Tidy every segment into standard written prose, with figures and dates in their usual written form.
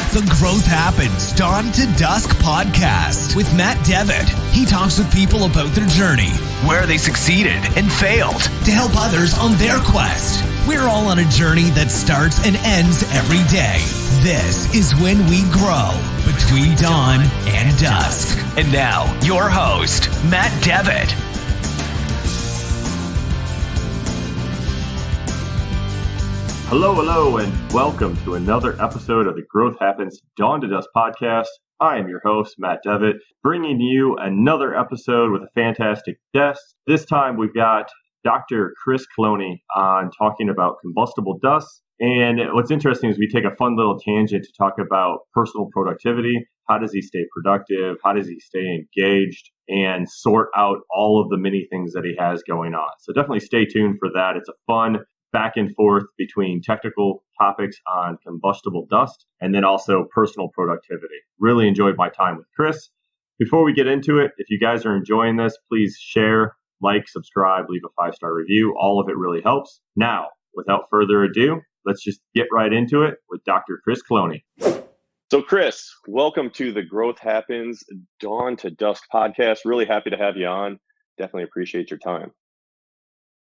The Growth Happens Dawn to Dusk podcast with Matt Devitt. He talks with people about their journey, where they succeeded and failed, to help others on their quest. We're all on a journey that starts and ends every day. This is when we grow between dawn and dusk. And now, your host, Matt Devitt. Hello, and welcome to another episode of the Growth Happens Dawn to Dusk podcast. I am your host, Matt Devitt, bringing you another episode with a fantastic guest. This time we've got Dr. Chris Cloney on talking about combustible dust. And what's interesting is we take a fun little tangent to talk about personal productivity. How does he stay productive? How does he stay engaged and sort out all of the many things that he has going on? So definitely stay tuned for that. It's a fun back and forth between technical topics on combustible dust and then also personal productivity. Really enjoyed my time with Chris. Before we get into it, if you guys are enjoying this, please share, like, subscribe, leave a 5-star review. All of it really helps. Now, without further ado, let's just get right into it with Dr. Chris Cloney. So Chris, welcome to the Growth Happens Dawn to Dusk podcast. Really happy to have you on. Definitely appreciate your time.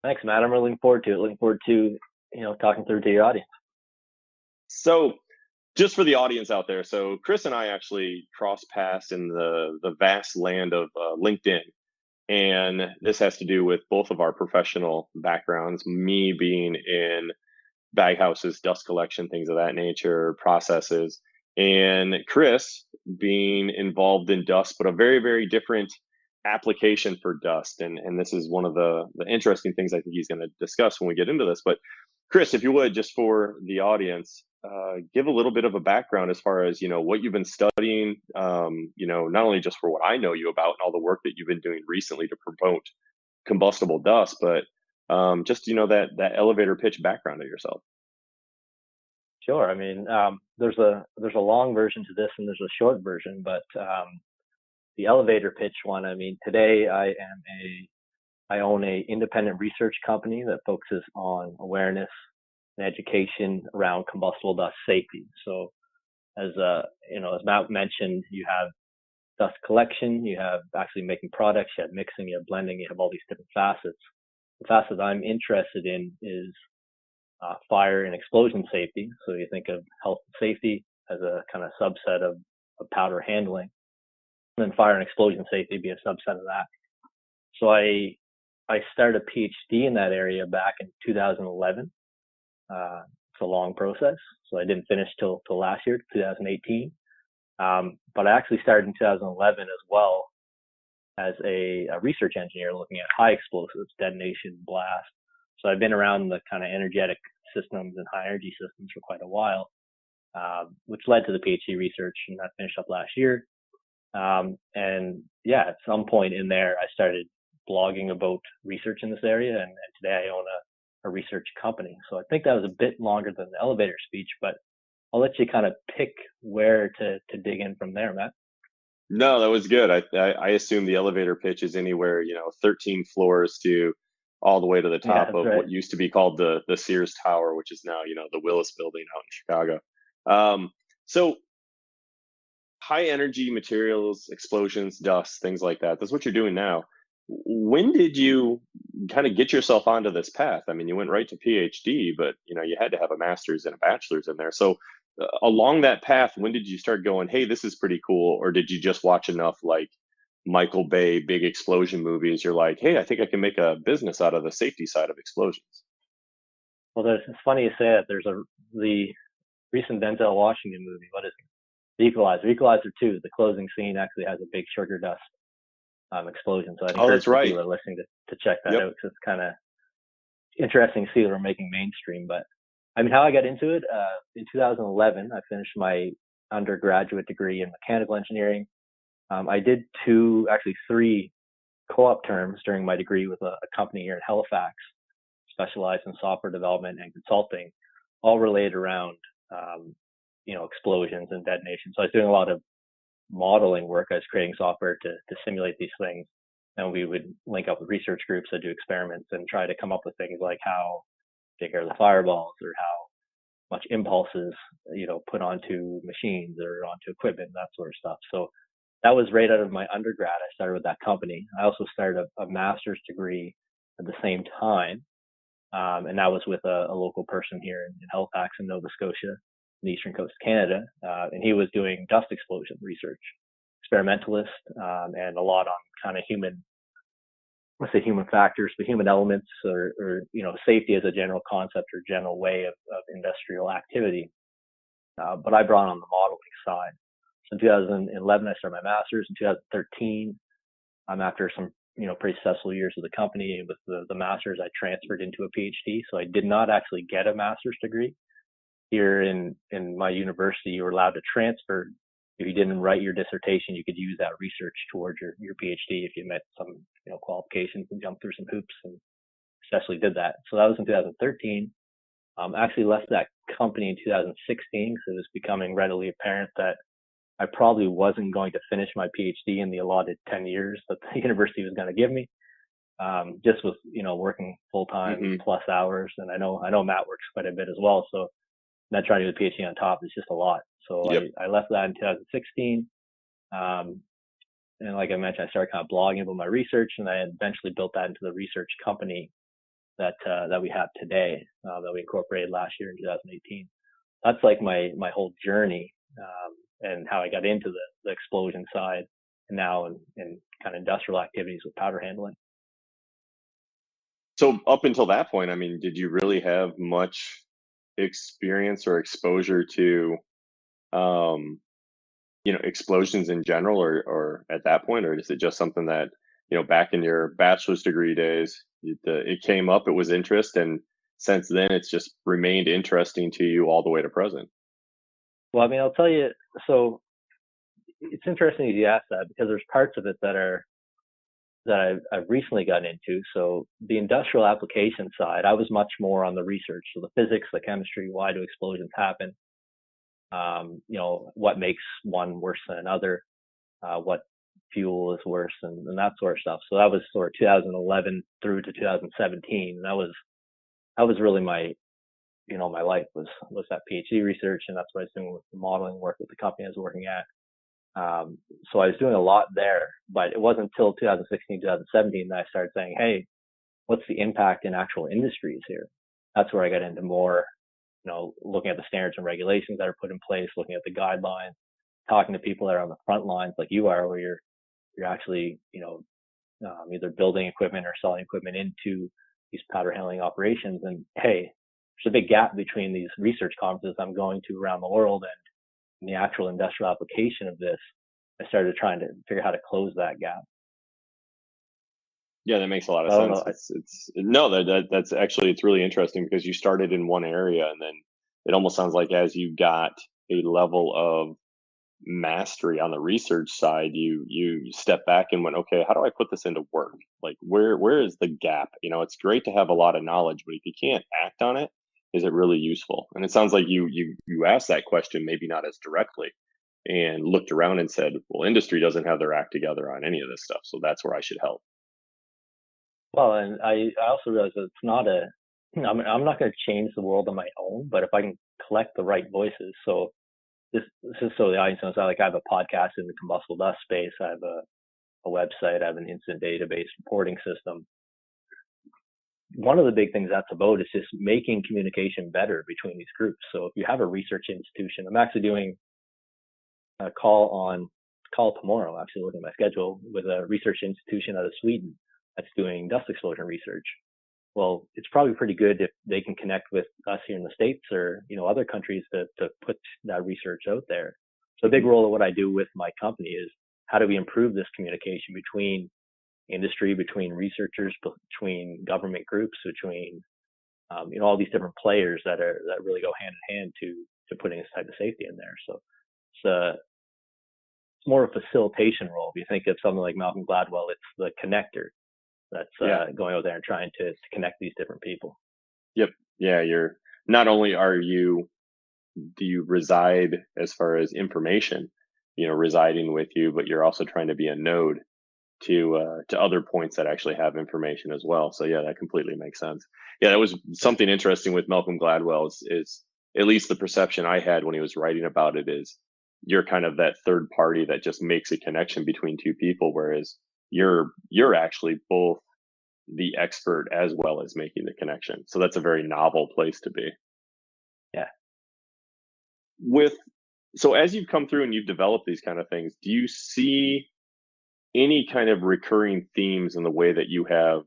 Thanks, Matt. I'm really looking forward to it. Looking forward to, talking through to your audience. So just for the audience out there, so Chris and I actually crossed paths in the vast land of LinkedIn. And this has to do with both of our professional backgrounds, me being in bag houses, dust collection, things of that nature, processes, and Chris being involved in dust, but a very, very different application for dust. And this is one of the interesting things I think he's going to discuss when we get into this. But Chris, if you would, just for the audience, give a little bit of a background as far as, what you've been studying, not only just for what I know you about and all the work that you've been doing recently to promote combustible dust, but just, that elevator pitch background of yourself. Sure. I mean, there's a long version to this and there's a short version, but the elevator pitch one, I mean, today I own a independent research company that focuses on awareness and education around combustible dust safety. So as Matt mentioned, you have dust collection, you have actually making products, you have mixing, you have blending, you have all these different facets. The facet I'm interested in is fire and explosion safety. So you think of health and safety as a kind of subset of powder handling. And then fire and explosion safety be a subset of that. So I started a PhD in that area back in 2011. It's a long process, so I didn't finish till last year, 2018. But I actually started in 2011 as well as a research engineer looking at high explosives, detonation, blast. So I've been around the kind of energetic systems and high energy systems for quite a while, which led to the PhD research, and that finished up last year. At some point in there, I started blogging about research in this area, and today I own a research company. So I think that was a bit longer than the elevator speech, but I'll let you kind of pick where to dig in from there, Matt. No, that was good. I assume the elevator pitch is anywhere, 13 floors to all the way to the top of right. What used to be called the Sears Tower, which is now, the Willis Building out in Chicago. So high energy materials, explosions, dust, things like that. That's what you're doing now. When did you kind of get yourself onto this path? I mean, you went right to PhD, but you had to have a master's and a bachelor's in there. So along that path, when did you start going, hey, this is pretty cool? Or did you just watch enough like Michael Bay big explosion movies? You're like, hey, I think I can make a business out of the safety side of explosions. Well, it's funny you say that. There's the recent Denzel Washington movie. What is it? The Equalizer. Equalizer 2, the closing scene actually has a big sugar dust explosion. So I think that's right. People are listening to check that out, because it's kind of interesting to see that we're making mainstream. But I mean, how I got into it, in 2011, I finished my undergraduate degree in mechanical engineering. I did 3 co-op terms during my degree with a company here in Halifax, specialized in software development and consulting, all related around explosions and detonations. So I was doing a lot of modeling work. I was creating software to simulate these things. And we would link up with research groups that do experiments and try to come up with things like how big are the fireballs, or much impulses, put onto machines or onto equipment, that sort of stuff. So that was right out of my undergrad. I started with that company. I also started a master's degree at the same time. And that was with a local person here in Halifax in Nova Scotia, in the eastern coast of Canada. And he was doing dust explosion research, experimentalist, and a lot on kind of human factors, but human elements or safety as a general concept or general way of industrial activity. But I brought on the modeling side. So in 2011, I started my master's. In 2013, after some pretty successful years with the company with the master's, I transferred into a PhD. So I did not actually get a master's degree. Here in my university, you were allowed to transfer. If you didn't write your dissertation, you could use that research towards your PhD if you met some qualifications and jumped through some hoops, and successfully did that. So that was in 2013. Actually left that company in 2016 because it was becoming readily apparent that I probably wasn't going to finish my PhD in the allotted 10 years that the university was going to give me. Just with working full time plus hours, and I know Matt works quite a bit as well. So not trying to do the PhD on top is just a lot. So yep. I left that in 2016. And like I mentioned, I started kind of blogging about my research, and I eventually built that into the research company that we have today, that we incorporated last year in 2018. That's like my whole journey, and how I got into the explosion side, and now in kind of industrial activities with powder handling. So up until that point, I mean, did you really have much experience or exposure to explosions in general, or at that point, or is it just something that back in your bachelor's degree days it came up, it was interest, and since then it's just remained interesting to you all the way to present? Well, I mean, I'll tell you, so it's interesting you ask that, because there's parts of it that I've recently gotten into. So the industrial application side, I was much more on the research. So the physics, the chemistry, why do explosions happen? What makes one worse than another? What fuel is worse, and that sort of stuff. So that was sort of 2011 through to 2017. And that was really my life was that PhD research, and that's what I was doing with the modeling work with the company I was working at. So I was doing a lot there, but it wasn't until 2016, 2017 that I started saying, hey, what's the impact in actual industries here? That's where I got into more, looking at the standards and regulations that are put in place, looking at the guidelines, talking to people that are on the front lines like you are, where you're actually, either building equipment or selling equipment into these powder handling operations. And hey, there's a big gap between these research conferences I'm going to around the world and the actual industrial application of this. I started trying to figure out how to close that gap. Yeah, that makes a lot of sense. That's actually, it's really interesting because you started in one area, and then it almost sounds like as you got a level of mastery on the research side, you step back and went, okay, how do I put this into work? Like where is the gap? It's great to have a lot of knowledge, but if you can't act on it, is it really useful? And it sounds like you asked that question, maybe not as directly, and looked around and said, well, industry doesn't have their act together on any of this stuff, so that's where I should help. Well, and I also realized that it's not I'm not going to change the world on my own, but if I can collect the right voices. So this is so the audience knows, I have a podcast in the combustible dust space. I have a website. I have an incident database reporting system. One of the big things that's about is just making communication better between these groups. So if you have a research institution, I'm actually doing a call tomorrow, I'm actually looking at my schedule, with a research institution out of Sweden that's doing dust explosion research. Well, it's probably pretty good if they can connect with us here in the States or, other countries to put that research out there. So a big role of what I do with my company is how do we improve this communication between industry, between researchers, between government groups, between, all these different players that really go hand in hand to putting this type of safety in there. So it's more of a facilitation role. If you think of something like Malcolm Gladwell, it's the connector that's going out there and trying to connect these different people. Yep. Yeah. You're not only do you reside as far as information, residing with you, but you're also trying to be a node to other points that actually have information as well. So yeah, that completely makes sense. Yeah, that was something interesting with Malcolm Gladwell is at least the perception I had when he was writing about it is you're kind of that third party that just makes a connection between two people, whereas you're actually both the expert as well as making the connection. So that's a very novel place to be. Yeah. With so as you've come through and you've developed these kind of things, do you see any kind of recurring themes in the way that you have,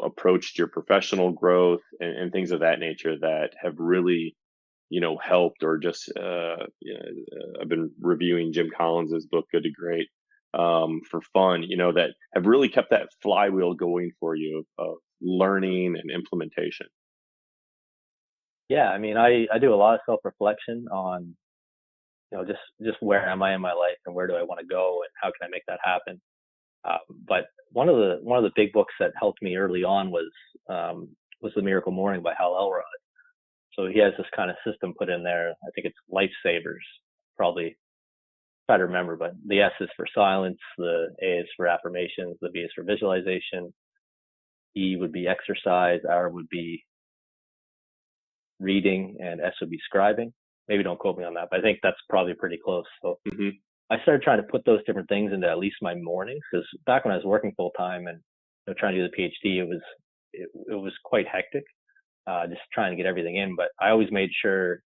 approached your professional growth and things of that nature that have really, helped or just, I've been reviewing Jim Collins's book, Good to Great, for fun, that have really kept that flywheel going for you of learning and implementation. Yeah. I mean, I do a lot of self-reflection on, just where am I in my life and where do I want to go and how can I make that happen? But one of the big books that helped me early on was The Miracle Morning by Hal Elrod. So he has this kind of system put in there. I think it's lifesavers, probably try to remember, but the S is for silence, the A is for affirmations, the V is for visualization, E would be exercise, R would be reading, and S would be scribing. Maybe don't quote me on that, but I think that's probably pretty close. So Hmm. I started trying to put those different things into at least my mornings, because back when I was working full time and trying to do the PhD, it was quite hectic, just trying to get everything in. But I always made sure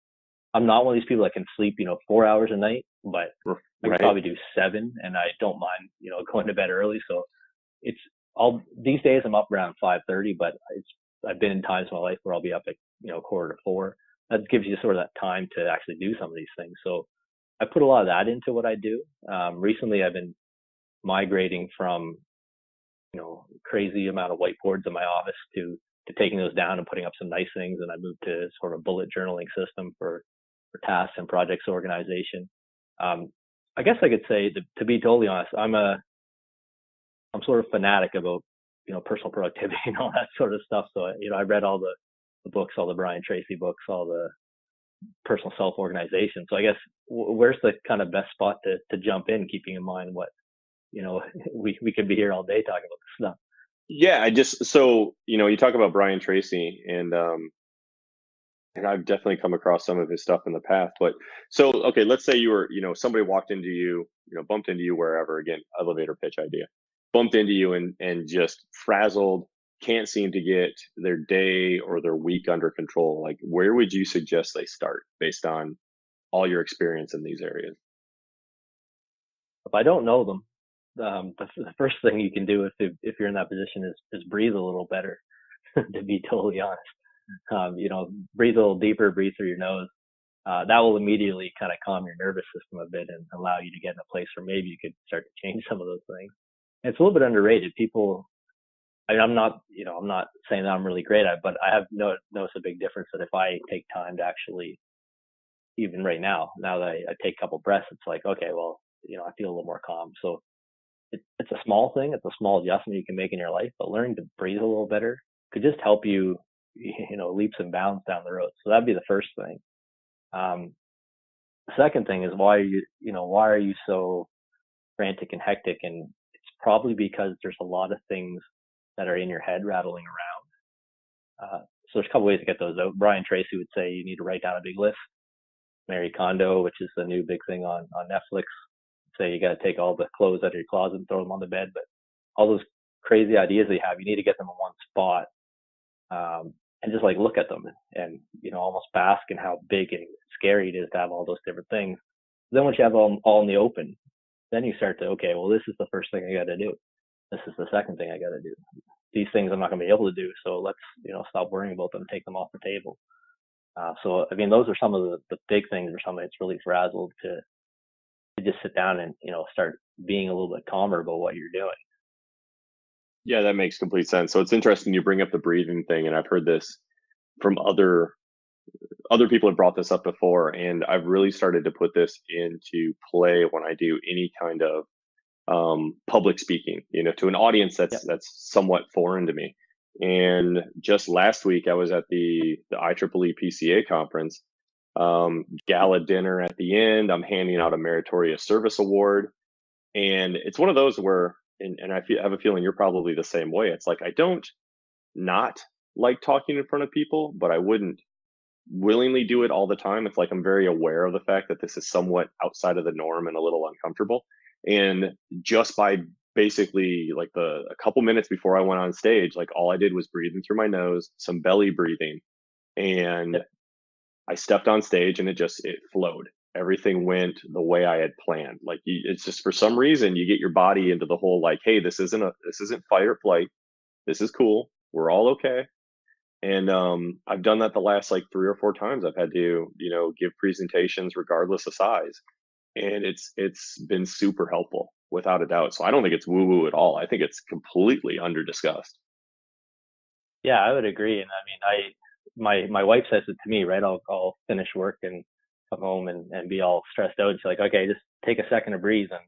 I'm not one of these people that can sleep, 4 hours a night, but I could Right. probably do 7, and I don't mind, going to bed early. So it's all these days I'm up around 5:30, but I've been in times in my life where I'll be up at, 3:45. That gives you sort of that time to actually do some of these things. So I put a lot of that into what I do. Recently I've been migrating from, crazy amount of whiteboards in my office to taking those down and putting up some nice things. And I moved to sort of bullet journaling system for tasks and projects organization. I guess I could say, to be totally honest, I'm sort of fanatic about, personal productivity and all that sort of stuff. So, I read all the books, all the Brian Tracy books, all the personal self-organization. So I guess where's the kind of best spot to jump in, keeping in mind what, we could be here all day talking about this stuff. Yeah, you talk about Brian Tracy and I've definitely come across some of his stuff in the past. But so, okay, let's say you were, somebody walked into you, bumped into you wherever, again, elevator pitch idea, bumped into you and just frazzled, can't seem to get their day or their week under control. Like, where would you suggest they start based on all your experience in these areas? If I don't know them, the first thing you can do if you're in that position is breathe a little better, to be totally honest. Breathe a little deeper, breathe through your nose. That will immediately kind of calm your nervous system a bit and allow you to get in a place where maybe you could start to change some of those things. And it's a little bit underrated. People, I'm not saying that I'm really great at it, but I have noticed a big difference that if I take time to actually, even right now that I take a couple breaths, it's like, okay, well, I feel a little more calm. So it's a small thing. It's a small adjustment you can make in your life, but learning to breathe a little better could just help you, leaps and bounds down the road. So that'd be the first thing. The second thing is why are you so frantic and hectic? And it's probably because there's a lot of things that are in your head rattling around. So there's a couple ways to get those out. Brian Tracy would say you need to write down a big list. Marie Kondo, which is the new big thing on Netflix, say you got to take all the clothes out of your closet and throw them on the bed. But all those crazy ideas that you have, you need to get them in one spot, and just like look at them and almost bask in how big and scary it is to have all those different things. Then once you have them all in the open, then you start to, okay, well, this is the first thing I got to do. This is the second thing I got to do. These things I'm not going to be able to do. So let's, stop worrying about them and take them off the table. So, I mean, those are some of the big things or something that's really frazzled to just sit down and, start being a little bit calmer about what you're doing. Yeah, that makes complete sense. So it's interesting you bring up the breathing thing, and I've heard this from other people have brought this up before, and I've really started to put this into play when I do any kind of public speaking, to an audience Yep. that's somewhat foreign to me. And just last week, I was at the IEEE PCA conference, gala dinner at the end. I'm handing out a meritorious service award, and it's one of those where, and have a feeling you're probably the same way. It's like I don't not like talking in front of people, but I wouldn't willingly do it all the time. It's like I'm very aware of the fact that this is somewhat outside of the norm and a little uncomfortable. And just by basically like a couple minutes before I went on stage, like all I did was breathing through my nose, some belly breathing, and I stepped on stage and it flowed. Everything went the way I had planned. Like it's just for some reason you get your body into the whole like, hey, this isn't fight or flight. This is cool. We're all okay. And I've done that the last like 3 or 4 times. I've had to, give presentations regardless of size, and it's been super helpful without a doubt. So I don't think it's woo woo at all. I think it's completely under discussed. Yeah, I would agree. And I mean, my wife says it to me, right? I'll finish work and come home and be all stressed out. She's like, okay, just take a second to breathe, and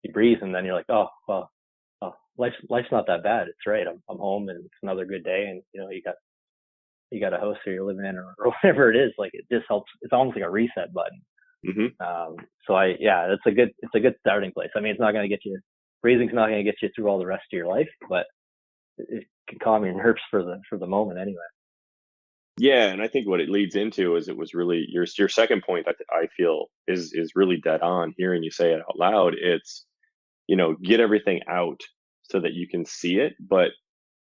you breathe, and then you're like, oh, well, oh, life's not that bad. It's right. I'm home, and it's another good day, and you got a house or you're living in, or whatever it is. Like it just helps. It's almost like a reset button. Hmm. So it's a good starting place. I mean, it's not going to get you, breathing's not going to get you through all the rest of your life, but it can calm your nerves for the moment anyway. Yeah, and I think what it leads into is it was really your second point. I feel is really dead on. Hearing you say it out loud, it's get everything out so that you can see it, but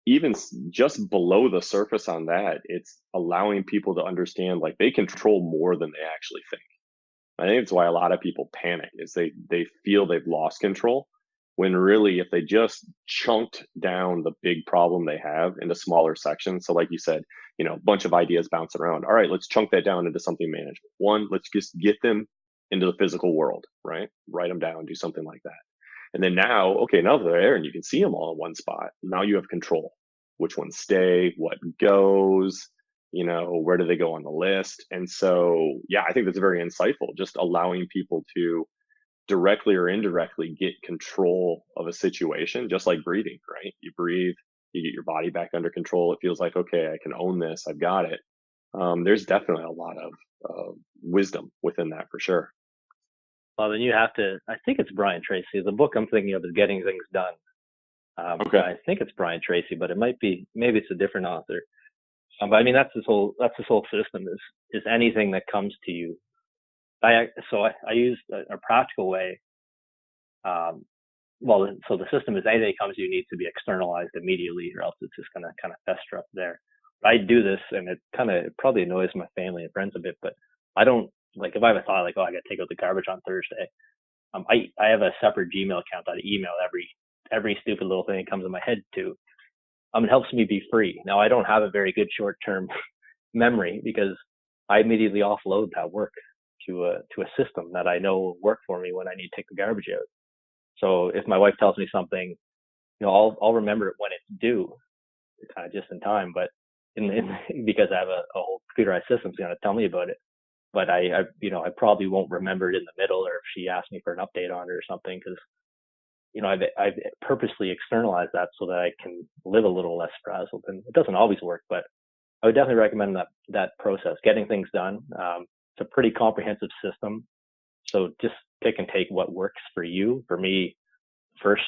even just below the surface on that, it's allowing people to understand like they control more than they actually think. I think it's why a lot of people panic is they feel they've lost control when really if they just chunked down the big problem they have into smaller sections. So like you said, a bunch of ideas bounce around. All right, let's chunk that down into something manageable. One, let's just get them into the physical world, right? Write them down, do something like that. And then now, okay, now they're there and you can see them all in one spot. Now you have control. Which ones stay, what goes, where do they go on the list? And so, yeah, I think that's very insightful, just allowing people to directly or indirectly get control of a situation, just like breathing, right? You breathe, you get your body back under control. It feels like, okay, I can own this. I've got it. There's definitely a lot of wisdom within that for sure. Well, then you have to. I think it's Brian Tracy. The book I'm thinking of is Getting Things Done. Okay. I think it's Brian Tracy, but it might be, maybe it's a different author. But I mean, that's this whole system is anything that comes to you. I used a practical way. So the system is anything that comes to you needs to be externalized immediately, or else it's just going to kind of fester up there. But I do this, and it probably annoys my family and friends a bit, but I don't, like, if I have a thought like, oh, I got to take out the garbage on Thursday, I have a separate Gmail account that I email every stupid little thing that comes in my head to. It helps me be free. Now, I don't have a very good short-term memory because I immediately offload that work to a system that I know will work for me when I need to take the garbage out. So if my wife tells me something, I'll remember it when it's due, kind of just in time. But because I have a whole computerized system is going to tell me about it. But I probably won't remember it in the middle, or if she asks me for an update on it or something, because I've purposely externalized that so that I can live a little less frazzled. And it doesn't always work, but I would definitely recommend that process, getting things done. It's a pretty comprehensive system. So just pick and take what works for you. For me, first,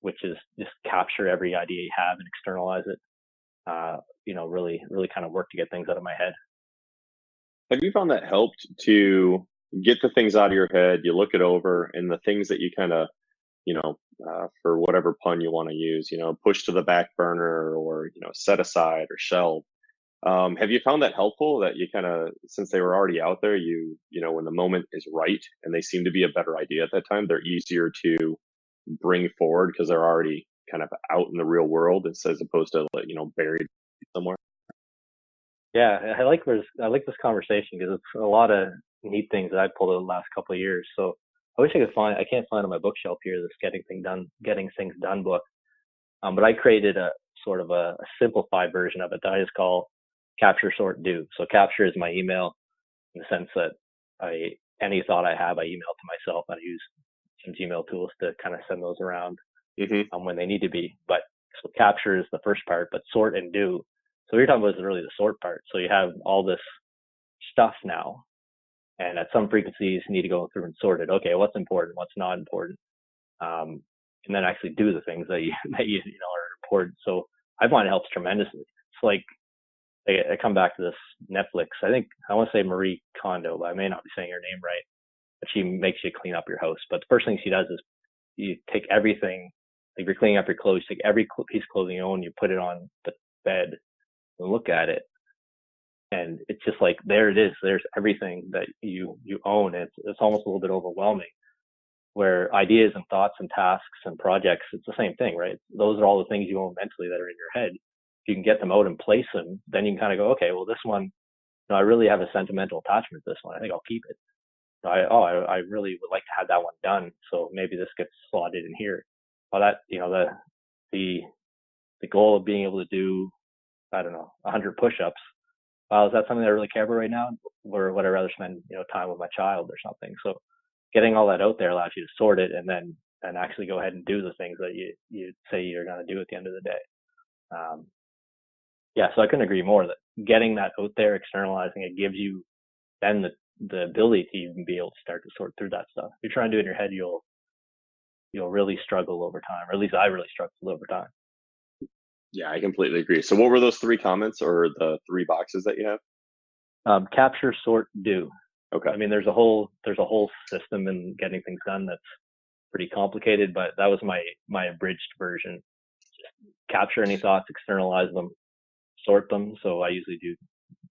which is just capture every idea you have and externalize it. Really kind of work to get things out of my head. Have you found that helped to get the things out of your head? You look it over, and the things that you kind of for whatever pun you want to use, push to the back burner or, set aside or shelve. Have you found that helpful that you kind of, since they were already out there, when the moment is right and they seem to be a better idea at that time, they're easier to bring forward because they're already kind of out in the real world as opposed to, buried somewhere? Yeah, I like this conversation because it's a lot of neat things that I pulled over the last couple of years. So I wish I can't find on my bookshelf here this Getting Things Done book. But I created a sort of a simplified version of it that I just call Capture, Sort, Do. So capture is my email in the sense that any thought I have, I email to myself, and I use some Gmail tools to kind of send those around when they need to be. But so capture is the first part, but sort and do. So what you're talking about is really the sort part. So you have all this stuff now, and at some frequencies you need to go through and sort it. Okay, what's important, what's not important, and then actually do the things that you are important. So I find it helps tremendously. It's like I come back to this Netflix. I think I want to say Marie Kondo, but I may not be saying her name right. But she makes you clean up your house. But the first thing she does is you take everything, like you're cleaning up your clothes, you take every piece of clothing you own, you put it on the bed and look at it. And it's just like, there it is. There's everything that you own. It's almost a little bit overwhelming, where ideas and thoughts and tasks and projects, it's the same thing, right? Those are all the things you own mentally that are in your head. If you can get them out and place them, then you can kind of go, okay, well, this one, I really have a sentimental attachment to this one. I think I'll keep it. I really would like to have that one done. So maybe this gets slotted in here. Well, that, the goal of being able to do, I don't know, 100 push-ups. Is that something that I really care about right now? Or would I rather spend, time with my child or something? So getting all that out there allows you to sort it and actually go ahead and do the things that you say you're going to do at the end of the day. So I couldn't agree more that getting that out there, externalizing it, gives you then the ability to even be able to start to sort through that stuff. If you're trying to do it in your head, you'll really struggle over time, or at least I really struggled over time. Yeah, I completely agree. So what were those 3 comments or the 3 boxes that you have? Capture, sort, do. Okay. I mean, there's a whole system in getting things done that's pretty complicated, but that was my abridged version. Just capture any thoughts, externalize them, sort them. So I usually do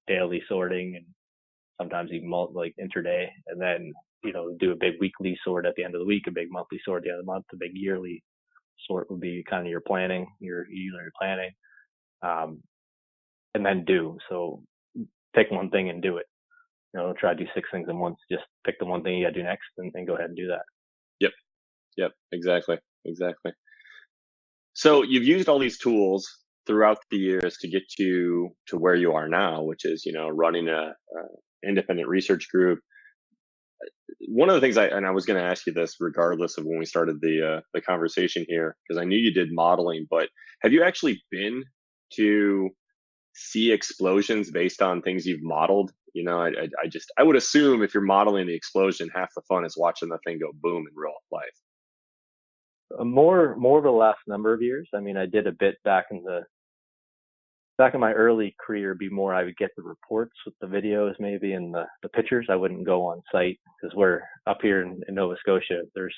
daily sorting and sometimes even like intraday, and then do a big weekly sort at the end of the week, a big monthly sort at the end of the month, a big yearly sort would be kind of your planning, your planning, and then do. So pick one thing and do it. Try to do 6 things at once. Just pick the one thing you got to do next, and go ahead and do that. Yep. Exactly. So you've used all these tools throughout the years to get you to where you are now, which is, running a independent research group. One of the things I was going to ask you this regardless of when we started the conversation here, because I knew you did modeling, but have you actually been to see explosions based on things you've modeled? I would assume if you're modeling the explosion, half the fun is watching the thing go boom in real life. More over the last number of years. I mean, I did a bit back in my early career. Be more, I would get the reports with the videos maybe and the pictures. I wouldn't go on site because we're up here in Nova Scotia. There's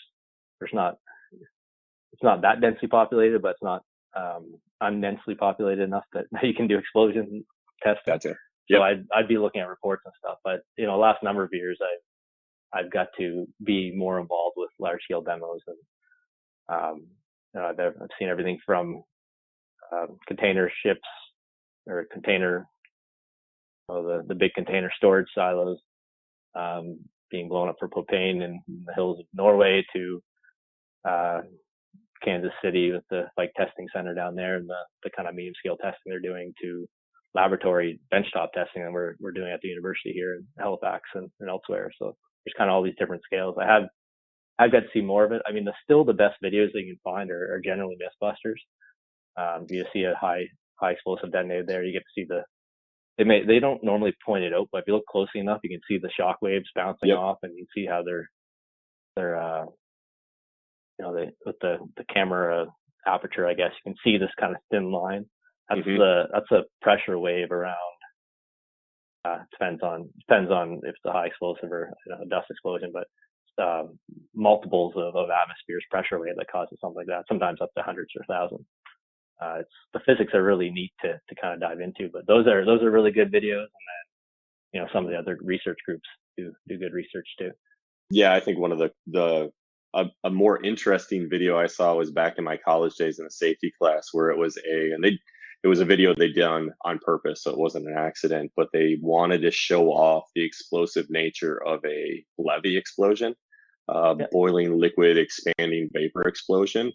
not, it's not that densely populated, but it's not undensely populated enough that you can do explosion testing. Gotcha. Yep. So I'd be looking at reports and stuff. But last number of years, I've got to be more involved with large scale demos, and I've seen everything from container ships or container, the big container storage silos being blown up for propane in the hills of Norway, to Kansas City with the testing center down there and the kind of medium scale testing they're doing, to laboratory benchtop testing that we're doing at the university here in Halifax and elsewhere. So there's kind of all these different scales. I've got to see more of it. I mean, still the best videos that you can find are generally Mythbusters. You see a high explosive detonated there, you get to see they don't normally point it out, but if you look closely enough, you can see the shock waves bouncing off, and you can see how they're with the camera aperture, I guess you can see this kind of thin line. That's a pressure wave around. Depends on if it's a high explosive or a dust explosion, but multiples of atmosphere's pressure wave that causes something like that. Sometimes up to hundreds or thousands. The physics are really neat to kind of dive into, but those are really good videos, and then some of the other research groups do good research too. Yeah, I think one of a more interesting video I saw was back in my college days in a safety class, where it was a video they'd done on purpose, so it wasn't an accident, but they wanted to show off the explosive nature of a levee explosion, boiling liquid expanding vapor explosion.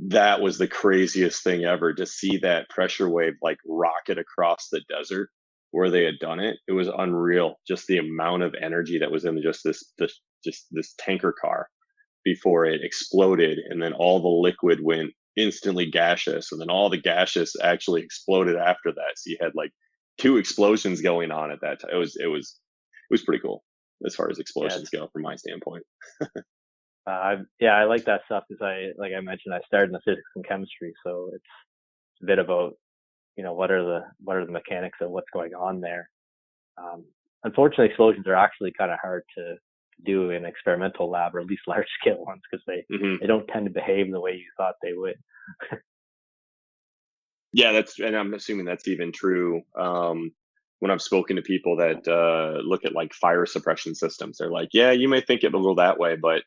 That was the craziest thing ever, to see that pressure wave rocket across the desert where they had done it. It was unreal, just the amount of energy that was in just this tanker car before it exploded, and then all the liquid went instantly gaseous, and then all the gaseous actually exploded after that. So you had 2 explosions going on at that time. It was pretty cool as far as explosions go from my standpoint. I like that stuff because like I mentioned, I started in the physics and chemistry, so it's a bit about what are the mechanics of what's going on there. Unfortunately, explosions are actually kind of hard to do in experimental lab, or at least large scale ones, because they don't tend to behave the way you thought they would. Yeah, and I'm assuming that's even true. When I've spoken to people that look at like fire suppression systems, they're like, yeah, you may think it will go that way, but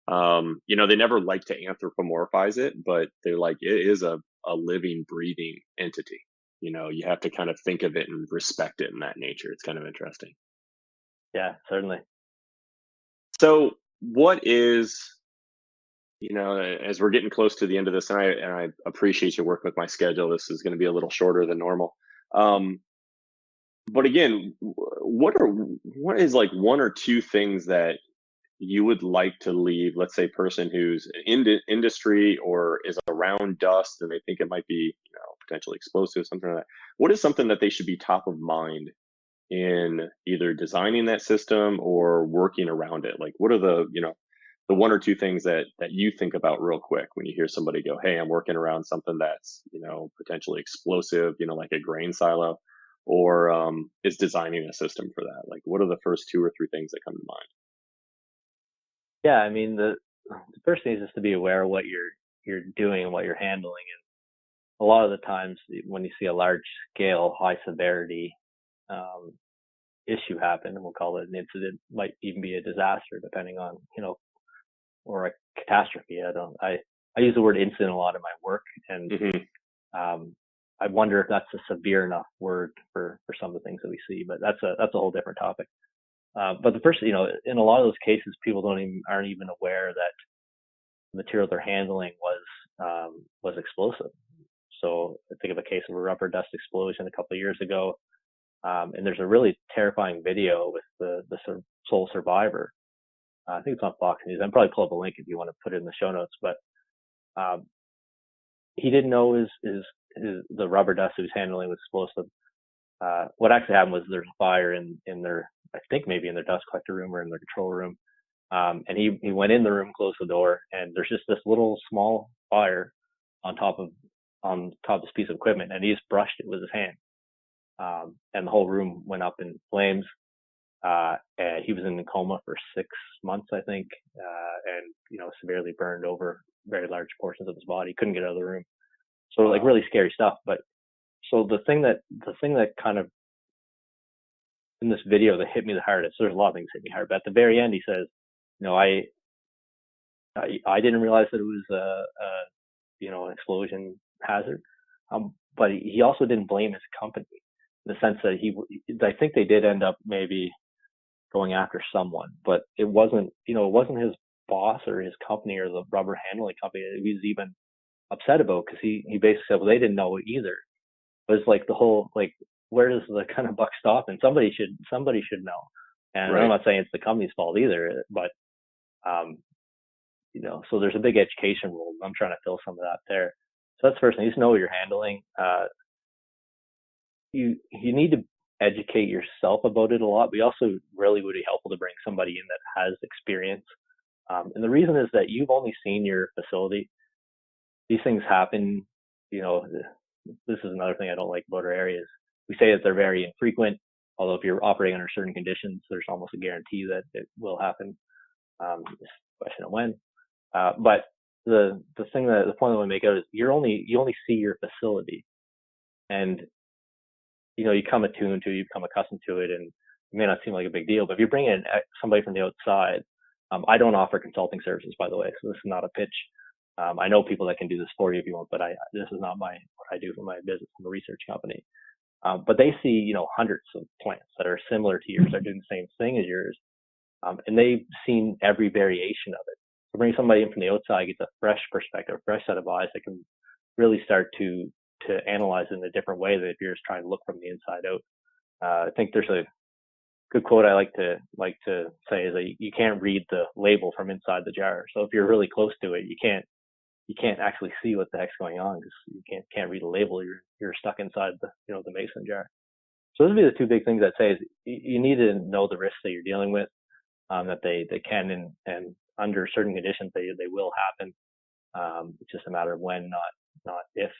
they never like to anthropomorphize it, but they're like, it is a living, breathing entity. You have to kind of think of it and respect it in that nature. It's kind of interesting. Yeah, certainly. So, what is, as we're getting close to the end of this, and I appreciate your work with my schedule. This is going to be a little shorter than normal. But again, what is like one or two things that you would like to leave, let's say, person who's in the industry or is around dust and they think it might be, potentially explosive, something like that. What is something that they should be top of mind in either designing that system or working around it? Like, what are the one or two things that you think about real quick when you hear somebody go, hey, I'm working around something that's, potentially explosive, like a grain silo, or is designing a system for that? Like, what are the first two or three things that come to mind? Yeah, I mean, the first thing is just to be aware of what you're doing and what you're handling. And a lot of the times when you see a large scale, high severity issue happen, and we'll call it an incident, might even be a disaster depending on, or a catastrophe. I use the word incident a lot in my work, and I wonder if that's a severe enough word for some of the things that we see, but that's a whole different topic. But the first, in a lot of those cases, people aren't even aware that the material they're handling was explosive. So I think of a case of a rubber dust explosion a couple of years ago, and there's a really terrifying video with the sole survivor. I think it's on Fox News. I'll probably pull up a link if you want to put it in the show notes. But he didn't know the rubber dust he was handling was explosive. What actually happened was there's a fire in their, I think maybe in their dust collector room or in their control room. And he went in the room, closed the door, and there's just this little small fire on top of this piece of equipment, and he just brushed it with his hand. And the whole room went up in flames. And he was in a coma for 6 months, I think, and severely burned over very large portions of his body. Couldn't get out of the room. So like really scary stuff. But so the thing that kind of in this video that hit me the hardest, there's a lot of things hit me hard, but at the very end he says, I didn't realize that it was an explosion hazard, but he also didn't blame his company in the sense that I think they did end up maybe going after someone, but it wasn't his boss or his company or the rubber handling company that he was even upset about, because he basically said, well, they didn't know either. It was like the whole, like, where does the kind of buck stop? And somebody should know. And right. I'm not saying it's the company's fault either, but so there's a big education role. I'm trying to fill some of that there. So that's the first thing. You just know what you're handling. You need to educate yourself about it a lot, but also really would be helpful to bring somebody in that has experience. And the reason is that you've only seen your facility. These things happen. This is another thing I don't like about our areas. We say that they're very infrequent, although if you're operating under certain conditions, there's almost a guarantee that it will happen. It's a question of when. But the point I want to make out is you only see your facility, and you become attuned to, you become accustomed to it, and it may not seem like a big deal. But if you bring in somebody from the outside, I don't offer consulting services, by the way, so this is not a pitch. I know people that can do this for you if you want, but this is not what I do for my business. I'm a research company. But they see, hundreds of plants that are similar to yours, are doing the same thing as yours. And they've seen every variation of it. So bring somebody in from the outside, gets a fresh perspective, a fresh set of eyes that can really start to analyze it in a different way than if you're just trying to look from the inside out. I think there's a good quote I like to say is that you can't read the label from inside the jar. So if you're really close to it, you can't actually see what the heck's going on, because you can't read the label. You're stuck inside the mason jar. So those would be the two big things I'd say is you need to know the risks that you're dealing with, that they can and under certain conditions they will happen. It's just a matter of when, not if.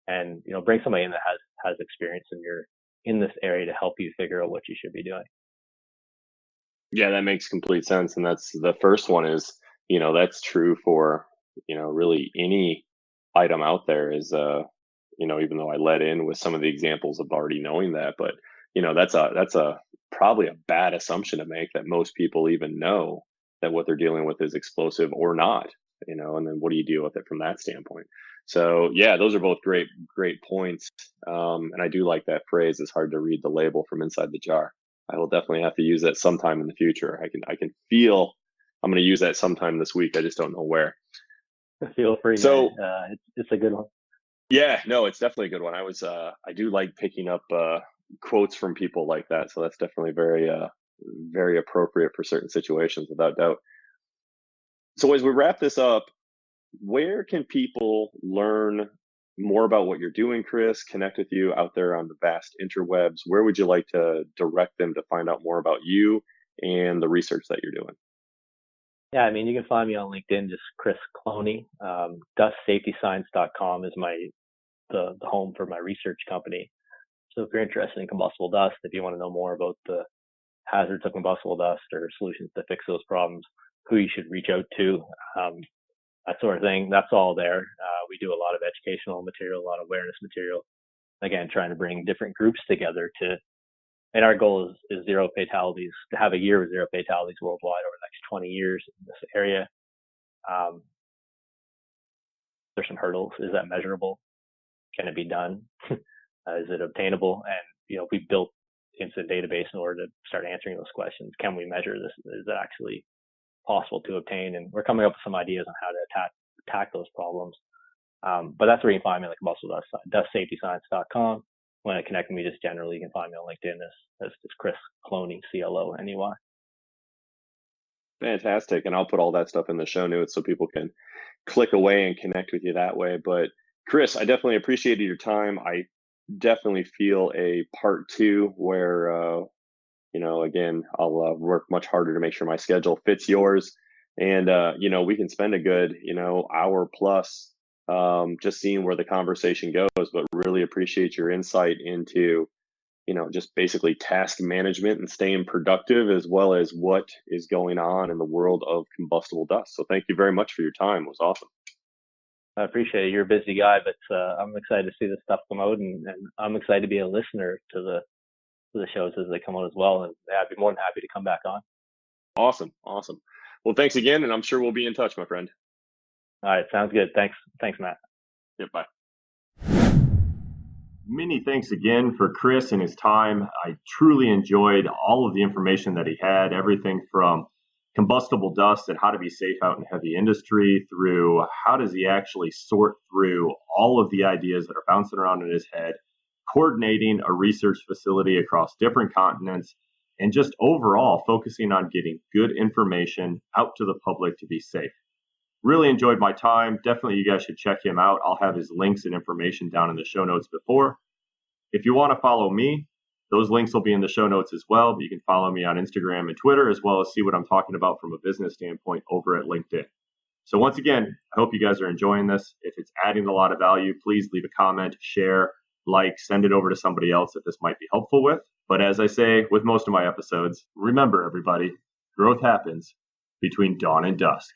and bring somebody in that has experience in this area to help you figure out what you should be doing. Yeah, that makes complete sense. And that's the first one is, that's true for, really any item out there is, even though I let in with some of the examples of already knowing that, but, that's probably a bad assumption to make that most people even know that what they're dealing with is explosive or not, and then what do you deal with it from that standpoint? So yeah, those are both great points. And I do like that phrase, it's hard to read the label from inside the jar. I will definitely have to use that sometime in the future. I can feel I'm going to use that sometime this week. I just don't know where. Feel free. So it's a good one. yeah, no, it's definitely a good one. I do like picking up quotes from people like that. So that's definitely very appropriate for certain situations, without doubt. So as we wrap this up, where can people learn more about what you're doing, Chris, connect with you out there on the vast interwebs? Where would you like to direct them to find out more about you and the research that you're doing? Yeah, I mean, you can find me on LinkedIn, just Chris Cloney. DustSafetyScience.com is the home for my research company. So if you're interested in combustible dust, if you want to know more about the hazards of combustible dust or solutions to fix those problems, who you should reach out to, that sort of thing, that's all there. We do a lot of educational material, a lot of awareness material. Again, trying to bring different groups together and our goal is zero fatalities, to have a year with zero fatalities worldwide over the next 20 years in this area. There's some hurdles. Is that measurable? Can it be done? Is it obtainable? And, we built incident database in order to start answering those questions. Can we measure this? Is it actually possible to obtain? And we're coming up with some ideas on how to attack those problems. But that's where you can find me, like combustible dust, DustSafetyScience.com. Want to connect with me just generally, you can find me on LinkedIn as Chris Cloney, Cloney. Fantastic. And I'll put all that stuff in the show notes so people can click away and connect with you that way. But Chris, I definitely appreciated your time. I definitely feel a part two where, again, I'll work much harder to make sure my schedule fits yours. And, we can spend a good, hour plus just seeing where the conversation goes, but really appreciate your insight into, just basically task management and staying productive, as well as what is going on in the world of combustible dust. So thank you very much for your time. It was awesome. I appreciate it. You're a busy guy, but I'm excited to see this stuff come out, and I'm excited to be a listener to the shows as they come out as well. And I'd be more than happy to come back on. Awesome. Well, thanks again, and I'm sure we'll be in touch, my friend. All right, sounds good. Thanks, Matt. Yeah, bye. Many thanks again for Chris and his time. I truly enjoyed all of the information that he had, everything from combustible dust and how to be safe out in heavy industry through how does he actually sort through all of the ideas that are bouncing around in his head, coordinating a research facility across different continents, and just overall focusing on getting good information out to the public to be safe. Really enjoyed my time. Definitely you guys should check him out. I'll have his links and information down in the show notes before. If you want to follow me, those links will be in the show notes as well, but you can follow me on Instagram and Twitter, as well as see what I'm talking about from a business standpoint over at LinkedIn. So once again, I hope you guys are enjoying this. If it's adding a lot of value, please leave a comment, share, like, send it over to somebody else that this might be helpful with. But as I say with most of my episodes, remember everybody, growth happens between dawn and dusk.